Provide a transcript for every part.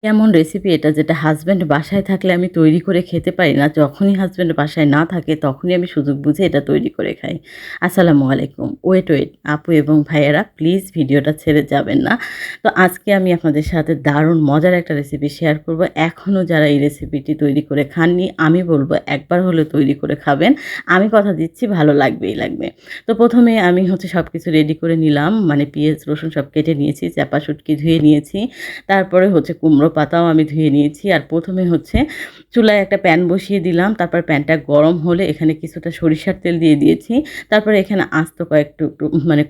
এমন রেসিপি এটা যেটা হাসব্যান্ড বাসায় থাকলে আমি তৈরি করে খেতে পারি না। যখনই হাসব্যান্ড বাসায় না থাকে তখনই আমি সুযোগ বুঝে এটা তৈরি করে খাই। আসসালামু আলাইকুম। ওয়েট আপু এবং ভাইয়েরা প্লিজ ভিডিওটা ছেড়ে যাবেন না। তো আজকে আমি আপনাদের সাথে দারুণ মজার একটা রেসিপি শেয়ার করব। এখনও যারা এই রেসিপিটি তৈরি করে খাননি আমি বলব একবার হলেও তৈরি করে খাবেন। আমি কথা দিচ্ছি ভালো লাগবেই লাগবে। তো ১ম এ আমি সবকিছু রেডি করে নিলাম। মানে পেঁয়াজ, রসুন সব কেটে নিয়েছি, চাপা শুটকি ধুয়ে নিয়েছি। তারপরে কুমড়ো পাতাও আমি ধুয়ে নিয়েছি। আর ১ম এ চুলায় একটা প্যান বসিয়ে দিলাম। তারপর প্যানটা গরম হলে এখানে কিছুটা সরিষার তেল দিয়ে দিয়েছি। তারপরে এখানে আস্ত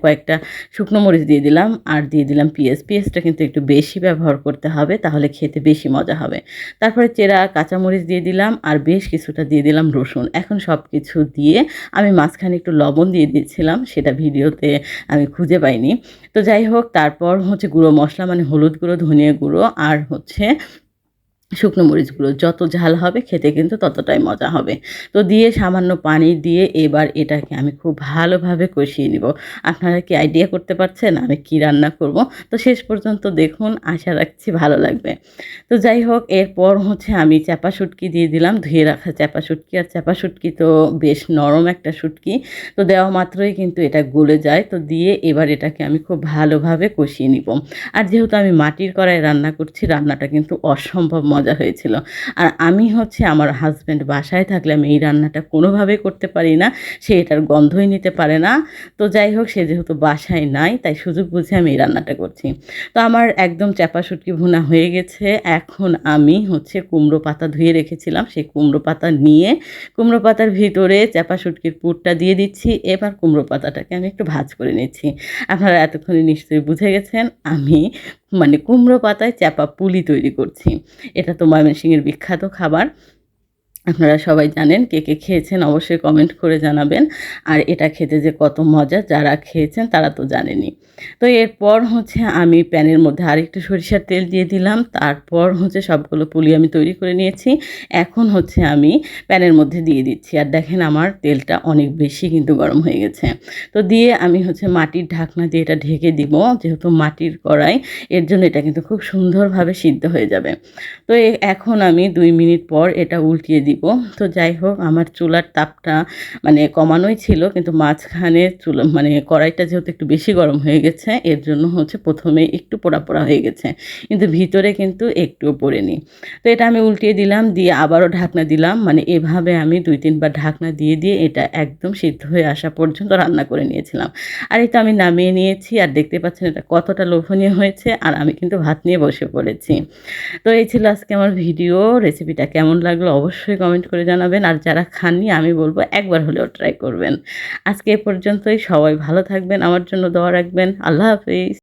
কয়েকটা শুকনো মরিচ দিয়ে দিলাম আর দিয়ে দিলাম পেঁয়াজ। পেঁয়াজটা কিন্তু একটু বেশি ব্যবহার করতে হবে, তাহলে খেতে বেশি মজা হবে। তারপরে চেরা কাঁচামরিচ দিয়ে দিলাম আর বেশ কিছুটা দিয়ে দিলাম রসুন। এখন সবকিছু দিয়ে আমি মাঝখানে একটু লবণ দিয়ে দিয়েছিলাম, সেটা ভিডিওতে আমি খুঁজে পাইনি। তো যাই হোক, তারপর গুঁড়ো মসলা মানে হলুদ গুঁড়ো, ধনিয়া গুঁড়ো আর শুকনো মরিচ গুঁড়ো। যত ঝাল হবে খেতে কিন্তু ততটাই মজা হবে। তো দিয়ে সামান্য পানি দিয়ে এবার এটাকে আমি খুব ভালোভাবে কষিয়ে নিব। আপনারা কি আইডিয়া করতে পারছেন আমি কি রান্না করব? তো শেষ পর্যন্ত দেখুন, আশা রাখছি ভালো লাগবে। তো যাই হোক, এরপর আমি চাপা শুটকি দিয়ে দিলাম, ধুয়ে রাখা চাপা শুটকি। আর চাপা শুটকি তো বেশ নরম একটা শুটকি। তো দেওয়া মাত্রই কিন্তু এটা গলে যায়। তো দিয়ে এবার এটাকে আমি খুব ভালোভাবে কষিয়ে নিব। আর যেহেতু আমি মাটির কড়াইয়ে রান্না করছি, রান্নাটা কিন্তু অসম্ভব মজা হয়েছিল। আর আমি আমার হাসব্যান্ড বাসায় থাকলে আমি এই রান্নাটা কোনোভাবেই করতে পারি না। সে এটার গন্ধই নিতে পারে না। তো যাই হোক, সে যেহেতু বাসায় নাই তাই সুযোগ বুঝে আমি এই রান্নাটা করছি। তো আমার একদম চাপা শুটকি ভুনা হয়ে গেছে। এখন আমি কুমড়ো পাতা ধুয়ে রেখেছিলাম, সেই কুমড়ো পাতা নিয়ে কুমড়ো পাতার ভিতরে চাপা শুটকির পুরটা দিয়ে দিচ্ছি। এবার কুমড়ো পাতাটাকে আমি একটু ভাজ করে নিচ্ছি। আপনারা এতক্ষণে নিশ্চয়ই বুঝে গেছেন আমি কুমড়ো পাতায় চাপা পুলি তৈরি করছি। এটা তো ময়মনসিংহের বিখ্যাত খাবার। আপনারা সবাই জানেন। কে, কে খেয়েছেন অবশ্যই কমেন্ট করে জানাবেন। আর এটা খেতে যে কত মজা, যারা খেয়েছেন তারা তো জানেনই। তো এরপর আমি প্যানের মধ্যে আরেকটু সরিষার তেল দিয়ে দিলাম। তারপর সবগুলো পুলি আমি তৈরি করে নিয়েছি। এখন আমি প্যানের মধ্যে দিয়ে দিচ্ছি। আর দেখেন আমার তেলটা অনেক বেশি কিন্তু গরম হয়ে গেছে। তো দিয়ে আমি মাটির ঢাকনা দিয়ে এটা ঢেকে দিব। যেহেতু মাটির কড়াই, এর জন্য এটা কিন্তু খুব সুন্দরভাবে সিদ্ধ হয়ে যাবে। তো এখন আমি ২ মিনিট পর এটা উল্টিয়ে দিব। তো যাই হোক, আমার চুলার তাপটা কমানোই ছিল, কিন্তু মাঝখানে কড়াইটা যেহেতু একটু বেশি গরম হয়ে গেছে, এর জন্য ১ম এ একটু পোড়া, পোড়া হয়ে গেছে। কিন্তু ভিতরে কিন্তু একটুও পোড়েনি। তো এটা আমি উল্টিয়ে দিলাম, দিয়ে আবারও ঢাকনা দিলাম। এভাবে আমি ২-৩ বার ঢাকনা দিয়ে, দিয়ে এটা একদম সিদ্ধ হয়ে আসা পর্যন্ত রান্না করে নিয়েছিলাম। আর এই তো আমি নামিয়ে নিয়েছি। আর দেখতে পাচ্ছেন এটা কতটা লোভনীয় হয়েছে। আর আমি কিন্তু ভাত নিয়ে বসে পড়েছি। তো এই ছিল আজকে আমার ভিডিও। রেসিপিটা কেমন লাগলো অবশ্যই কমেন্ট করে জানাবেন। আর যারা খাননি আমি বলব একবার হলেও ট্রাই করবেন। আজকে এ পর্যন্তই। সবাই ভালো থাকবেন, আমার জন্য দোয়া রাখবেন। আল্লাহ হাফেজ।